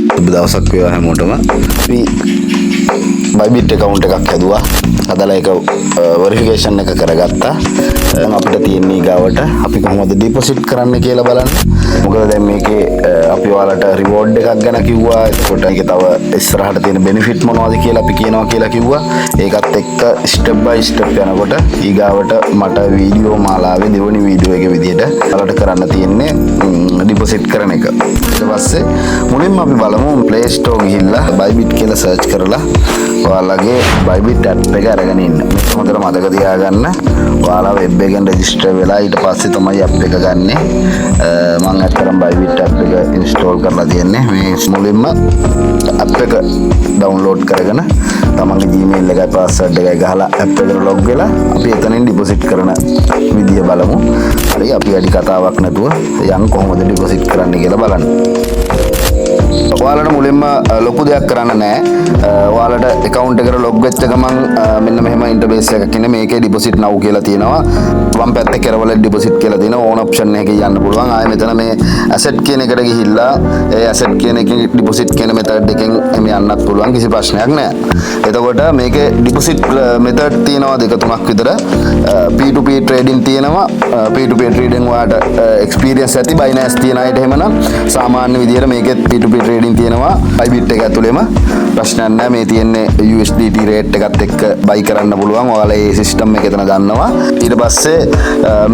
සුබ දවසක් වේවා හැමෝටම. අපි Bybit account එකක් හැදුවා. හදලා ඒක වෙරිෆිකේෂන් එක කරගත්තා. දැන් අපිට තියෙන ඊගාවට අපි කොහොමද ඩිපොසිට් කරන්න කියලා බලන්න. මොකද දැන් මේකේ අපි ඔයාලට රිවෝඩ් එකක් ගැන කිව්වා. ඒකට ඒකේ තව ඉස්සරහට තියෙන බෙනිෆිට් මොනවද කියලා අපි කියනවා කියලා කිව්වා. ඒකත් එක්ක ස්ටෙප් බයි ස්ටෙප් යනකොට ඊගාවට මට වීඩියෝ මාලාවේ දෙවෙනි වීඩියෝ එක විදියට ඔයාලට කරන්න තියෙන්නේ ඩිපොසිට් කරන එක. ඊට පස්සේ මුලින්ම අපි බලමු Play Store ගිහිල්ලා Bybit කියලා සර්ච් කරලා ඔයාලගේ Bybit app එක අරගෙන ඉන්න. මේක හොඳට මතක තියාගන්න. ඔයාලා වෙබ් එකෙන් රෙජිස්ටර් වෙලා ඊට පස්සේ තමයි app එක ගන්නෙ. මම අත්‍තරම් Bybit app එක ඉන්ස්ටෝල් කරලා තියෙන්නේ. මේ මුලින්ම app එක ඩවුන්ලෝඩ් කරගෙන තමන්ගේ Gmail එකයි password එකයි ගහලා app එකට log වෙලා අපි එතනින් ඩිපොසිට් කරන විදිය බලමු. හරි අපි වැඩි කතාවක් නැතුව යන් කොහොමද ඩිපොසිට් කරන්න කියලා බලන්න. ඔයාලට මුලින්ම ලොකු දෙයක් කරන්න නැහැ. ඔයාලට account එකට log වෙච්ච ගමන් මෙන්න මෙහෙම ඉන්ටර්ෆේස් එකක් ඉන්නේ. මේකේ deposit now කියලා තියෙනවා. වම් පැත්තේ කෙරවල deposit කියලා තියෙනවා. on option එකේ යන්න පුළුවන්. ආයෙ මෙතන මේ asset කියන එකට ගිහිල්ලා ඒ asset කියන එකේ deposit කියන method එකෙන් එමෙ යන්නත් පුළුවන්. කිසි ප්‍රශ්නයක් නැහැ. එතකොට මේකේ deposit method තියෙනවා දෙක තුනක් විතර. P2P trading තියෙනවා. P2P trading වලට experience ඇති Binance තියෙන අයට එහෙමනම් සාමාන්‍ය විදියට මේකේ P2P trading තියෙනවා. Bybit එක ඇතුළේම ප්‍රශ්නයක් නැහැ. මේ තියෙන්නේ USDT rate එකත් එක්ක buy කරන්න පුළුවන්. ඔයාලා මේ system එක එතන ගන්නවා. ඊට පස්සේ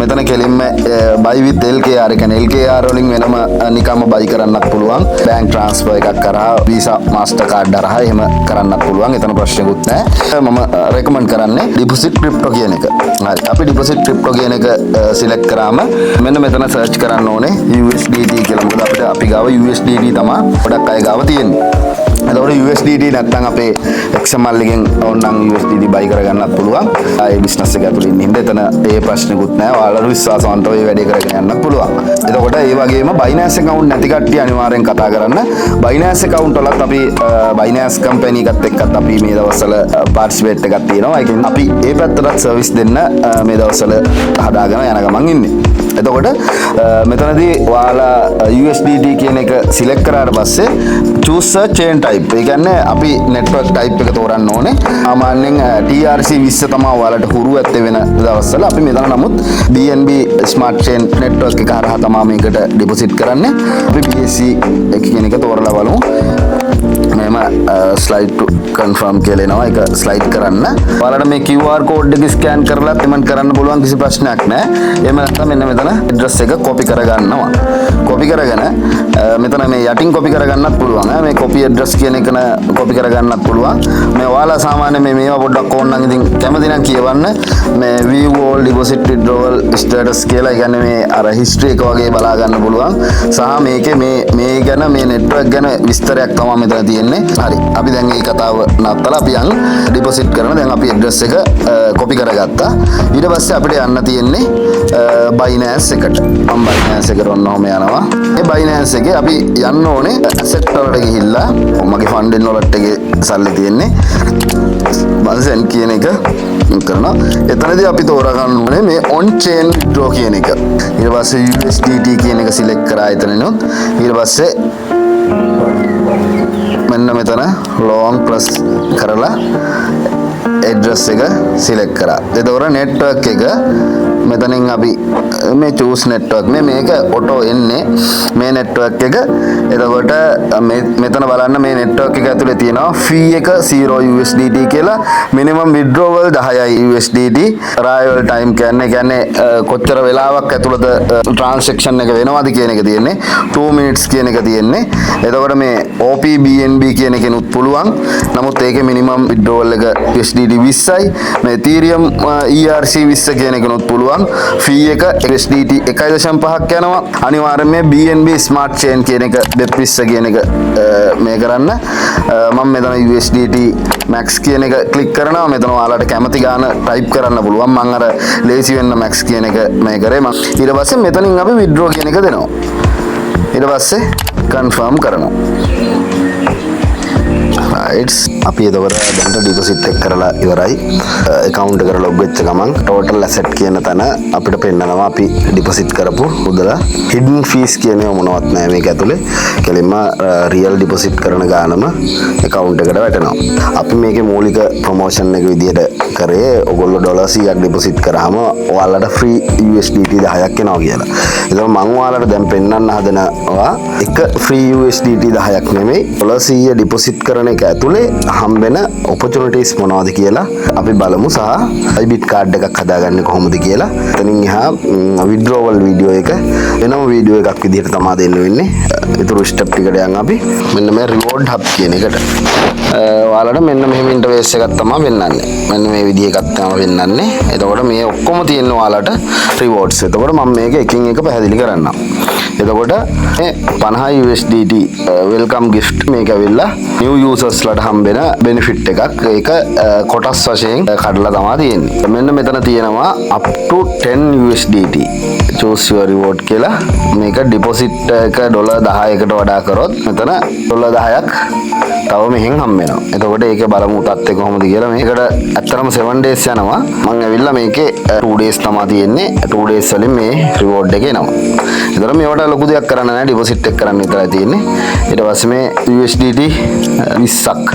මෙතන කෙලින්ම buy with LKR කියන්නේ LKR වලින් වෙනම නිකම්ම buy කරන්නත් පුළුවන්. bank transfer එකක් කරා Visa Mastercard හරහා එහෙම කරන්නත් පුළුවන්. එතන ප්‍රශ්නකුත් නැහැ. මම recommend කරන්නේ deposit crypto කියන එක. හරි. අපි deposit crypto කියන එක select කරාම මෙන්න මෙතන search කරන්න ඕනේ USDT කියලා. මොකද අපිට අපි ගාව USDT තමයි ගොඩක් අය ගාව තියෙන්නේ. එතකොට USDT නැත්නම් අපේ XML එකෙන් ඕනනම් USDT buy කරගන්නත් පුළුවන්. ආයේ business එක ඇතුළේ ඉන්න හින්දා එතන ඒ ප්‍රශ්නෙකුත් නැහැ. ඔයාලට විශ්වාසවන්තව මේ වැඩේ කරගෙන යන්නත් පුළුවන්. එතකොට ඒ වගේම Binance account නැති කට්ටිය අනිවාර්යෙන් කතා කරන්න. Binance account වලත් අපි Binance company එකත් එක්කත් අපි මේ දවස්වල participate එකක් තියෙනවා. ඒකෙන් අපි ඒ පැත්තට service දෙන්න මේ දවස්වල හදාගෙන යන ගමන් ඉන්නේ. එතකොට මෙතනදී ඔයාලා USDT කියන එක select කරාට පස්සේ choose a chain type. ඒ කියන්නේ අපි network type එක තෝරන්න ඕනේ. සාමාන්‍යයෙන් TRC20 තමයි ඔයාලට හුරු ඇත්තේ වෙන දවස්වල. අපි මෙතන නමුත් BNB smart chain network එක හරහා තමයි මේකට deposit කරන්නේ. අපි BSC එක කියන එක තෝරලා බලමු. මෙහෙම slide to confirm කියලා එනවා. ඒක slide කරන්න. ඔයාලට මේ QR code එක scan කරලා payment කරන්න පුළුවන්. කිසි ප්‍රශ්නයක් නැහැ. එහෙම නැත්නම් මෙන්න මෙතන address එක copy කරගන්නවා. copy කරගෙන මෙතන මේ යටින් copy කරගන්නත් පුළුවන්. මේ copy address කියන එක copy කරගන්නත් පුළුවන්. මේ ඔයාලා සාමාන්‍ය මේවා පොඩ්ඩක් ඕන නම් ඉතින් කැමති නම් කියවන්න. මේ view all deposit withdrawal status කියලා කියන්නේ මේ අර history එක වගේ බලා ගන්න පුළුවන්. සහ මේකේ මේ ගැන මේ network ගැන විස්තරයක් තමයි මෙතන තියෙන්නේ. හරි. අපි දැන් මේ කතාව නවත්තලා අපි යන් deposit කරන. දැන් අපි address එක copy කරගත්තා. ඊට පස්සේ අපිට යන්න තියෙන්නේ Binance එකට. මම Binance එකට ඔන්නෝම යනවා. මේ Binance එකේ අපි යන්න ඕනේ asset වලට ගිහිල්ලා මගේ fund wallet එකේ සල්ලි තියෙන්නේ. Binance කියන එක කරනවා. එතනදී අපි තෝරා ගන්න ඕනේ මේ on chain withdraw කියන එක. ඊට පස්සේ USDT කියන එක select කරා එතනනොත් ඊට පස්සේ මෙන්න මෙතන long press කරලා address එක select කරා. එතකොට network එක මෙතනින් අපි මේ choose network මේක auto එන්නේ මේ network එක. එතකොට මෙතන බලන්න මේ network එක ඇතුලේ තියෙනවා fee එක 0 USDT කියලා. minimum withdrawal 10යි USDT. arrival time කියන්නේ කොච්චර වෙලාවක් ඇතුළත transaction එක වෙනවද කියන එක තියෙන්නේ. 2 minutes කියන එක තියෙන්නේ. එතකොට මේ OP BNB කියන එකෙනුත් පුළුවන්. නමුත් ඒකේ minimum withdrawal එක USDT 20යි. මේ Ethereum ERC20 කියන එකනොත් පුළුවන්. fee එක USDT 1.5ක් යනවා. අනිවාර්යයෙන් මේ BNB smart chain කියන එක BEP20 කියන එක මේ කරන්න. මම මෙතන USDT max කියන එක ක්ලික් කරනවා. මෙතන ඔයාලට කැමති ගාන type කරන්න පුළුවන්. මම අර ලේසි වෙන්න max කියන එක මේ කරේ. ඊට පස්සේ මෙතනින් අපි withdraw කියන එක දෙනවා. ඊට පස්සේ confirm කරනවා. right. අපි එතකොට දැන් ඩිපොසිට් එක කරලා ඉවරයි. account එකට log වෙච්ච ගමන් total asset කියන තැන අපිට පෙන්නනවා අපි ඩිපොසිට් කරපු මුදල. hidden fees කියන ඒවා මොනවත් නැහැ මේක ඇතුලේ. කෙලින්ම real deposit කරන ගානම account එකට වැටෙනවා. අපි මේකේ මූලික promotion එක විදිහට කරේ ඔයගොල්ලෝ $100ක් ඩිපොසිට් කරාම ඔයාලට free USDT 10ක් එනවා කියලා. ඒක මම ඔයාලට දැන් පෙන්නන්න හදනවා එක free USDT 10ක් නෙමෙයි $100 ඩිපොසිට් කරන එක ඇතුලේ හම්බෙන opportunities මොනවද කියලා අපි බලමු සහ Bybit card එකක් හදාගන්නේ කොහොමද කියලා. එතනින් එහා withdrawal video එක වෙනම video එකක් විදිහට තමයි දෙන්න වෙන්නේ. ඊටු step ටිකට යන් අපි මෙන්න මේ reward hub කියන එකට. ඔයාලට මෙන්න මෙහෙම interface එකක් තමයි වෙන්නන්නේ. මෙන්න මේ විදිහ එකක් තමයි වෙන්නන්නේ. එතකොට මේ ඔක්කොම තියෙන ඔයාලට rewards. එතකොට මම මේක එකින් එක පැහැදිලි කරන්නම්. එතකොට මේ 50 USDT welcome gift මේක ඇවිල්ලා new users ලට හම්බෙන benefit එකක්. ඒක කොටස් වශයෙන් කඩලා තමයි තියෙන්නේ. මෙන්න මෙතන තියෙනවා up to 10 USDT choose your reward කියලා. මේක deposit එක $10කට වඩා කරොත් මෙතන $10ක් තව මෙහෙන් හම්බ වෙනවා. එතකොට ඒකේ බලමු තත්ත්වය කොහොමද කියලා. මේකට ඇත්තටම 7 days යනවා. මම ඇවිල්ලා මේකේ 2 days තමයි තියෙන්නේ. 2 days වලින් මේ reward එක එනවා. එතකොට මේවට ලොකු දෙයක් කරන්න නැහැ. deposit එක කරන්න විතරයි තියෙන්නේ. ඊට පස්සේ මේ USDT 20ක්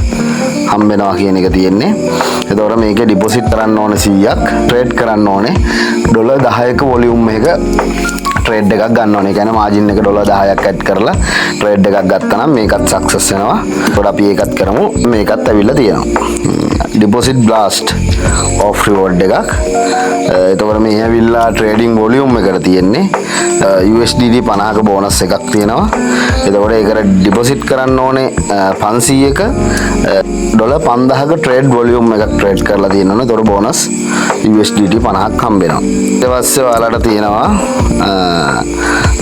හම්බ වෙනවා කියන එක තියෙන්නේ. එතකොට මේකේ deposit කරන්න ඕනේ 100ක්, trade කරන්න ඕනේ $10ක volume එක trade එකක් ගන්න ඕනේ. ඒ කියන්නේ margin එක $10ක් add කරලා trade එකක් ගත්තා නම් මේකත් success වෙනවා. ඒකට අපි ඒකත් කරමු. මේකත් ඇවිල්ලා තියෙනවා. deposit blast off reward එකක්. එතකොට මේ ඇවිල්ලා trading volume එකට තියෙන්නේ USDT 50ක bonus එකක් තියෙනවා. එතකොට ඒකට deposit කරන්න ඕනේ 500ක $5000ක trade volume එකක් trade කරලා තියෙනවනේ. ඒතකොට bonus USDT 50ක් හම්බ වෙනවා. ඊට පස්සේ ඔයාලට තියෙනවා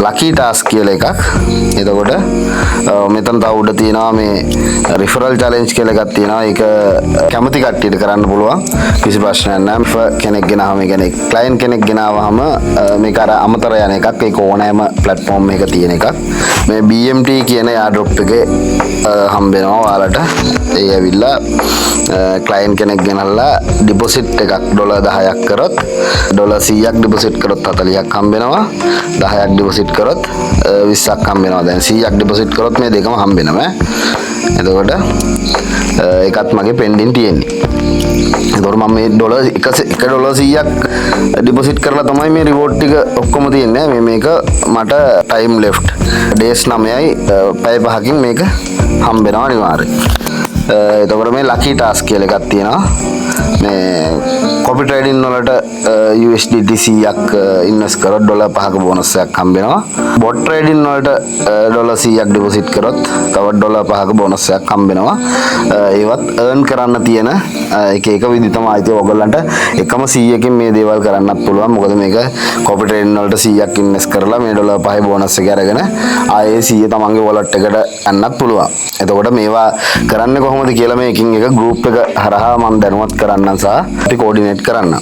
lucky task කියලා එකක්. එතකොට මෙතන තව උඩ තියෙනවා මේ referral challenge කියලා එකක් තියෙනවා. ඒක කැමති කට්ටියට කරන්න පුළුවන්. කිසි ප්‍රශ්නයක් නැහැ. කෙනෙක් ගෙනාවම ඒ කියන්නේ client කෙනෙක් ගෙනාවම මේක අර අමතර යන එකක්. ඒක ඕනෑම platform එකක තියෙන එකක්. මේ BMT කියන airdrop එකේ හම්බ වෙනවා ඔයාලට. ඒ ඇවිල්ලා client කෙනෙක් ගෙනල්ලා deposit එකක් $10ක් කරොත් $100ක් deposit කරොත් 40ක් හම්බ වෙනවා. 10ක් deposit කරොත් 20ක් හම්බ වෙනවා. දැන් 100ක් deposit කරොත් මේ දෙකම හම්බ වෙනවා. එතකොට ඒකත් මගේ pending තියෙන්නේ. එතකොට මම මේ $100ක් deposit කරලා තමයි මේ reward ටික ඔක්කොම තියෙන්නේ. මේක මට time left days 9යි පැය 5කින් මේක හම්බ වෙනවා අනිවාර්යයෙන්. එතකොට මේ lucky task කියලා එකක් තියෙනවා. මේ copy trading වලට USDT 100ක් invest කරොත් $5ක bonus එකක් හම්බ වෙනවා. bot trading වලට $100ක් deposit කරොත් තවත් $5ක bonus එකක් හම්බ වෙනවා. ඒවත් earn කරන්න තියෙන එක විදි තමයි. ඉතින් ඔයගොල්ලන්ට එකම 100කින් මේ දේවල් කරන්නත් පුළුවන්. මොකද මේක copy trading වලට 100ක් invest කරලා මේ $5 bonus එක අරගෙන ආයේ 100 තමන්ගේ wallet එකට යන්නත් පුළුවන්. එතකොට මේවා කරන්නේ කොහොමද කියලා මේකින් එක group එක හරහා මම දැනුවත් කරන්නම් සහ අපි coordinate කරන්න.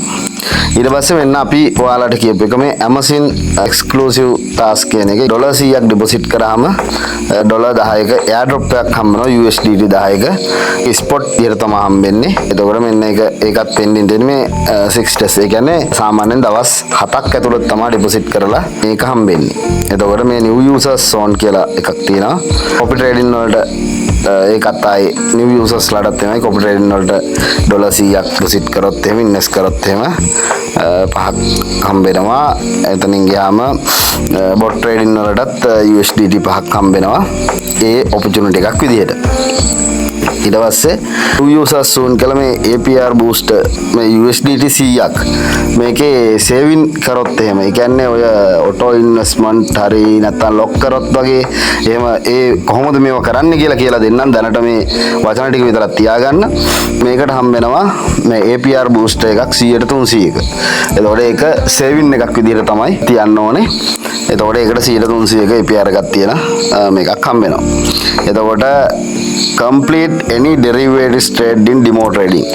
ඊට පස්සේ වෙන්න අපි ඔයාලට කියපු එක මේ Amazon exclusive task කියන එකේ $100ක් deposit කරාම $10ක airdrop එකක් හම්බ වෙනවා. USDT 10ක spot විදිහට තමයි හම්බෙන්නේ. එතකොට මෙන්න ඒකත් pending දෙන්නේ මේ 6 days. ඒ කියන්නේ සාමාන්‍යයෙන් දවස් 7ක් ඇතුළත තමයි deposit කරලා මේක හම්බෙන්නේ. එතකොට මේ new users zone කියලා එකක් තියෙනවා. copy trading වලට ඒකත් ආයේ new users ලටත් තමයි copy trading වලට $100ක් deposit කරොත් එහෙම invest කරොත් එහෙම 5ක් හම්බ වෙනවා. එතනින් ගියාම bot trading වලටත් USDT 5ක් හම්බ වෙනවා. ඒ opportunity එකක් විදිහට. ඊට පස්සේ user soon කියලා මේ APR booster මේ USDT 100ක් මේකේ saving කරොත් එහෙම ඒ කියන්නේ ඔය auto investment හරි නැත්නම් lock කරොත් වගේ එහෙම ඒ කොහොමද මේව කරන්න කියලා දෙන්නම්. දැනට මේ වචන ටික විතරක් තියාගන්න. මේකට හම්බ වෙනවා මේ APR booster එකක් 100-300ක. එතකොට ඒක saving එකක් විදිහට තමයි තියන්න ඕනේ. එතකොට ඒකට 100-300ක APR එකක් තියෙන මේකක් හම්බ වෙනවා. එතකොට complete any derivatives trade in demo trading.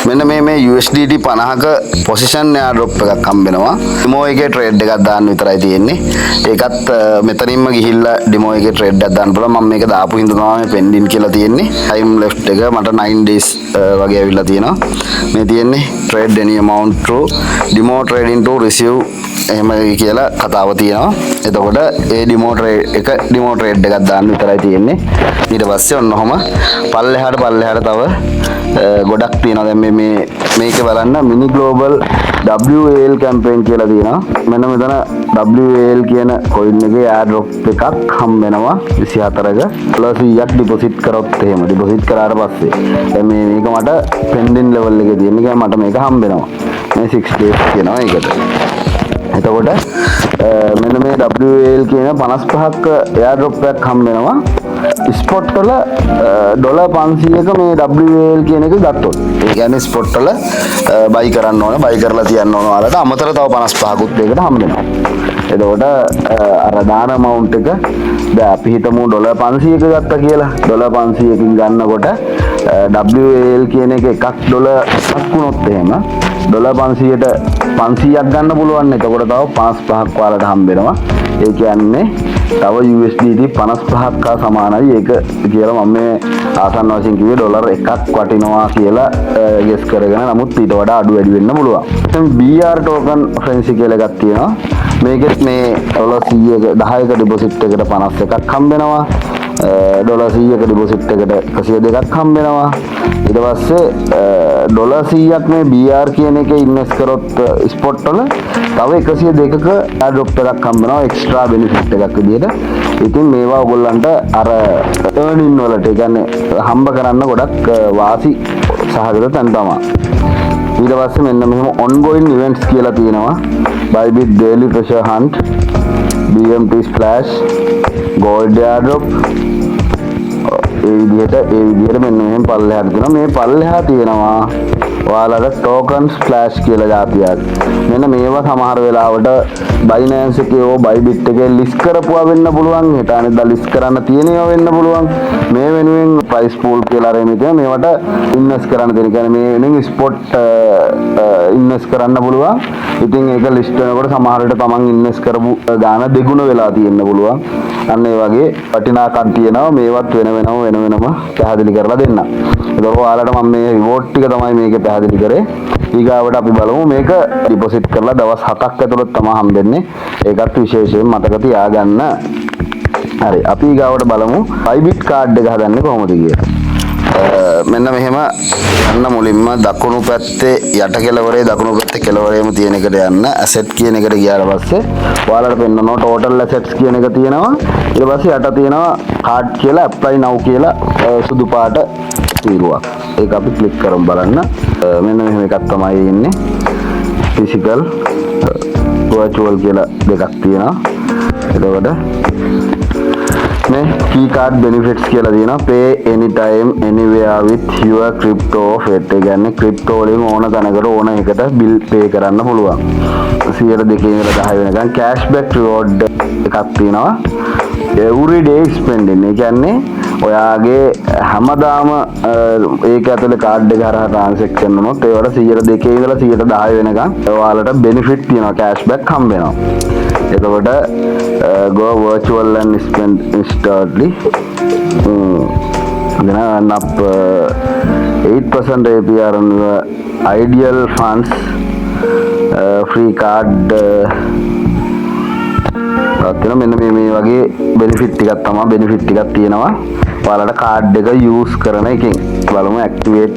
මෙන්න මේ USDT 50ක position airdrop එකක් හම්බ වෙනවා. demo එකේ trade එකක් දාන්න විතරයි තියෙන්නේ. ඒකත් මෙතනින්ම ගිහිල්ලා demo එකේ trade එකක් දාන්න පුළුවන්. මම මේක දාපු හින්දා තමයි මේ pending කියලා තියෙන්නේ. time left එක මට 9 days වගේ ඇවිල්ලා තියෙනවා. මේ තියෙන්නේ trade any amount to demo trading to receive එහෙම කියලා කතාව තියෙනවා. එතකොට ඒ demo trade එකක් දාන්න විතරයි තියෙන්නේ. ඊට පස්සේ ඔන්න ඔහම පල්ලෙහාට තව ගොඩක් තියෙනවා. දැන් මේක බලන්න mini global WAL campaign කියලා තියෙනවා. මෙන්න මෙතන WAL කියන coin එකේ airdrop එකක් හම්බ වෙනවා 24ක $100ක් deposit කරොත් එහෙම deposit කරාට පස්සේ දැන් මේක මට pending level එකේ තියෙන එක මට මේක හම්බ වෙනවා. මේ 6 days කියනවා ඒකට. එතකොට මෙන්න මේ WAL කියන 55ක airdrop එකක් හම්බ වෙනවා. ස්පොට් වල $500ක මේ WAL කියන එක ගත්තොත් ඒ කියන්නේ ස්පොට් වල බයි කරන්න ඕන බයි කරලා තියන්න ඕන ඔයාලට අමතර තව 55කුත් ඒකට හම්බ වෙනවා. එතකොට අර දාන amount එක දැන් අපි හිතමු $500ක ගත්තා කියලා. $500කින් ගන්නකොට WAL කියන එක එකක් $1ක් වුණොත් එහෙම $500ට 500ක් ගන්න පුළුවන්. එතකොට තව 55ක් ඔයාලට හම්බ වෙනවා. ඒ කියන්නේ තව USDT 55ක් හා සමානයි ඒක කියලා මම මේ ආසන්න වශයෙන් කිව්වේ $1ක් වටිනවා කියලා ගෙස් කරගෙන නමුත් ඊට වඩා අඩු වැඩි වෙන්න පුළුවන්. දැන් BR token frenzy කියලා එකක් තියෙනවා. මේකෙත් මේ $10ක ඩිපොසිට් එකට 51ක් හම්බ වෙනවා. $100ක ඩිපොසිට් එකට 102ක් හම්බ වෙනවා. ඊට පස්සේ $100ක් මේ BR කියන එකේ ඉන්වෙස්ට් කරොත් ස්පොට් වල තව 102ක airdrop එකක් හම්බ වෙනවා එක්ස්ට්‍රා බෙනිෆිට් එකක් විදියට. ඉතින් මේවා ඔයගොල්ලන්ට අර earning වලට ඒ කියන්නේ හම්බ කරන්න ගොඩක් වාසි සහගත තැන් තමයි. ඊට පස්සේ මෙන්න මෙහෙම ongoing events කියලා තියෙනවා. Bybit daily treasure hunt, BMT splash, gold airdrop ඒ විදිහට මෙන්න මෙහෙම පල්ලෙහාට තියෙනවා. මේ පල්ලෙහා තියෙනවා ඔයාලට token splash කියලා જાතියක්. මෙන්න මේවා සමහර වෙලාවට Binance එකේ හෝ Bybit එකේ list කරපුවා වෙන්න පුළුවන්. හිත අනිද්දා list කරන්න තියෙනවා වෙන්න පුළුවන්. මේ වෙනුවෙන් price pool කියලා අරගෙන ඉතින් මේවට invest කරන්න තියෙන. කියන්නේ මේ වෙනුවෙන් spot invest කරන්න පුළුවන්. ඉතින් ඒක list වෙනකොට සමහර විට තමන් invest කරපු ගාණ දෙගුණ වෙලා තියෙන්න පුළුවන්. අන්න ඒ වගේ වටිනාකම් තියෙනවා. මේවත් වෙනම පැහැදිලි කරලා දෙන්න. ඒක ඔයාලට මම මේ reward ටික තමයි මේකේ පැහැදිලි කරේ. ඊගාවට අපි බලමු මේක ඩිපොසිට් කරලා දවස් 7ක් ඇතුළත තමයි හම්බෙන්නේ. ඒකත් විශේෂයෙන් මතක තියාගන්න. හරි අපි ඊගාවට බලමු Bybit card එක හදන්නේ කොහොමද කියලා. මෙන්න මෙහෙම යන්න මුලින්ම දකුණු පැත්තේ යට කෙළවරේ දකුණු පැත්තේ කෙළවරේම තියෙන එකට යන්න asset කියන එකට ගියාට පස්සේ ඔයාලට පෙන්නනවා total assets කියන එක තියෙනවා. ඊට පස්සේ යට තියෙනවා card කියලා apply now කියලා සුදු පාට තීරුවක්. ඒක අපි ක්ලික් කරමු බලන්න. මෙන්න මෙහෙම එකක් තමයි ඉන්නේ. physical virtual කියලා දෙකක් තියෙනවා. එතකොට මේ key card benefits කියලා තියෙනවා. pay anytime anywhere with your crypto wallet. ඒ කියන්නේ crypto වලින් ඕන තැනකට ඕන එකට bill pay කරන්න පුළුවන්. 102 ඉඳලා 10 වෙනකන් cashback reward එකක් තියෙනවා. everyday spending. ඒ කියන්නේ ඔයාගේ හැමදාම ඒක ඇතුලේ කාඩ් එක හරහා ට්‍රාන්සැක්ෂන් වුණොත් ඒවට 102 ඉඳලා 110 වෙනකන් ඔයාලට benefit තියෙනවා cashback හම්බ වෙනවා. එතකොට go virtual and spend instantly then up 8% APR on ideal funds free card මෙන්න මේ වගේ benefit ටිකක් තියෙනවා. ඔයාලට කාඩ් එක use කරන එකෙන් බලමු activate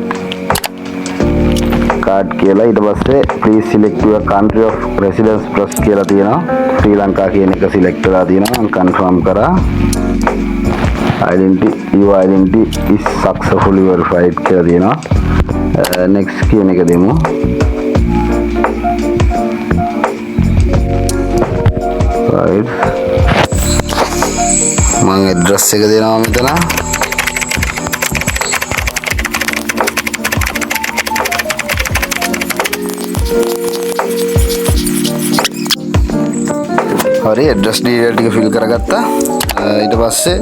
card කියලා. ඊට පස්සේ please select your country of residence plus කියලා තියෙනවා. ශ්‍රී ලංකා කියන එක select කරලා තියෙනවා. මම confirm කරා. your identity is successfully verified කියලා තියෙනවා. next කියන එක දෙමු. right මම address එක දෙනවා මෙතන. හරි address detail ටික fill කරගත්තා. ඊට පස්සේ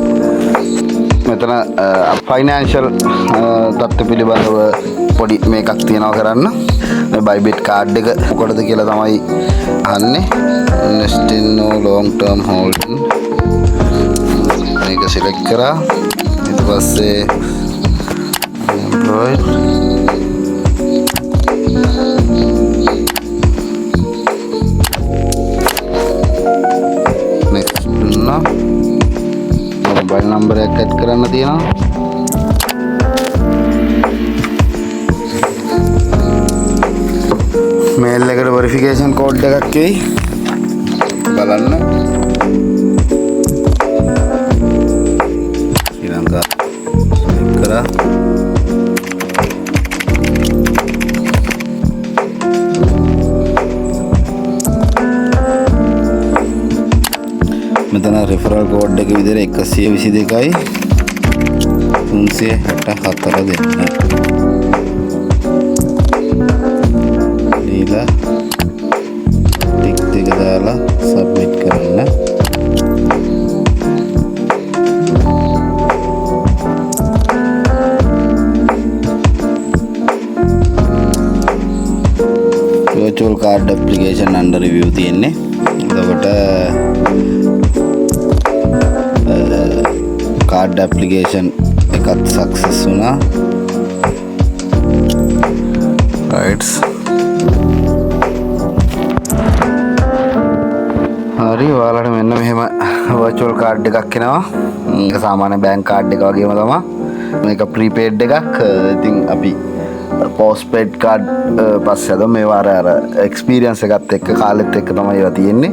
මෙතන ෆයිනෑන්ෂල් තත්ත්ව පිළිබඳව පොඩි මේකක් තියෙනවා කරන්න. මේ බයිබිට් කාඩ් එක මොකටද කියලා තමයි අහන්නේ. invest in no long term holding මේක සිලෙක්ට් කරා. ඊට පස්සේ employed next දුන්නා. මොබයිල් නම්බර් එකක් ඇඩ් කරන්න තියෙනවා. මේල් එකට වෙරිෆිකේෂන් කෝඩ් එකක් එයි. බලන්න. ශ්‍රී ලංකා කරා. මෙතන රෙෆරල් කෝඩ් එක විදිහට 122යි 364 දෙන්න. දීලා ටික් දෙක දාලා සබ්මිට් කරන්න. virtual card application under review තියෙන්නේ. එතකොට කාඩ් ඇප්ලිකේෂන් එකත් සක්සස් වුණා. රයිට්ස් හරි. ඔයාලට මෙන්න මෙහෙම වර්චුවල් කාඩ් එකක් එනවා. ඒක සාමාන්‍ය බැංක් කාඩ් එක වගේම තමයි. මේක ප්‍රීපේඩ් එකක්. ඉතින් අපි පෝස්ට්පේඩ් කාඩ් පස්සේ අද මේවා අර එක්ස්පීරියන්ස් එකත් එක්ක කාලෙත් එක්ක තමයි ඒවා තියෙන්නේ.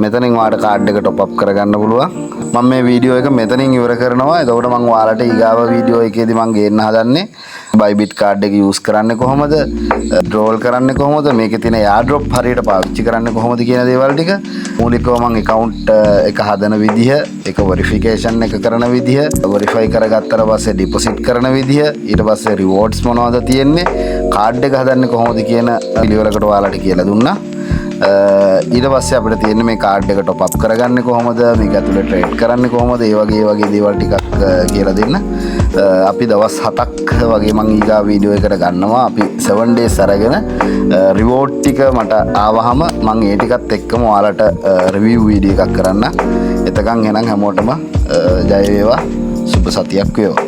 මෙතනින් ඔයාලට කාඩ් එක টොප් අප් කරගන්න පුළුවන්. මම මේ වීඩියෝ එක මෙතනින් ඉවර කරනවා. එතකොට මම ඔයාලට ඊගාව වීඩියෝ එකේදී මම ගේන්න හදන්නේ බයිබිට් කාඩ් එක යූස් කරන්නේ කොහොමද, ඩ්‍රෝල් කරන්නේ කොහොමද, මේකේ තියෙන එයාඩ්‍රොප් හරියට පාවිච්චි කරන්නේ කොහොමද කියන දේවල් ටික මූලිකව මම account එක හදන විදිහ, ඒක වෙරිෆිකේෂන් එක කරන විදිහ, වෙරිෆයි කරගත්තට පස්සේ ඩිපොසිට් කරන විදිහ, ඊට පස්සේ රිවෝඩ්ස් මොනවද තියෙන්නේ, කාඩ් එක හදන්නේ කොහොමද කියන පිළිවෙලකට ඔයාලට කියලා දුන්නා. ඊට පස්සේ අපිට තියෙන්නේ මේ කාඩ් එක টොප් අප් කරගන්නේ කොහොමද, මේක ඇතුලේ ට්‍රේඩ් කරන්නේ කොහොමද, ඒ වගේ දේවල් ටිකක් කියලා දෙන්න. අපි දවස් 7ක් වගේ මම ඊගා වීඩියෝ එකට ගන්නවා. අපි 7 days අරගෙන රිවෝඩ් ටික මට ආවහම මම ඒ ටිකත් එක්කම ඔයාලට රිවිව් වීඩියෝ එකක් කරන්න. එතකන් එහෙනම් හැමෝටම ජය වේවා. සුබ සතියක් වේවා.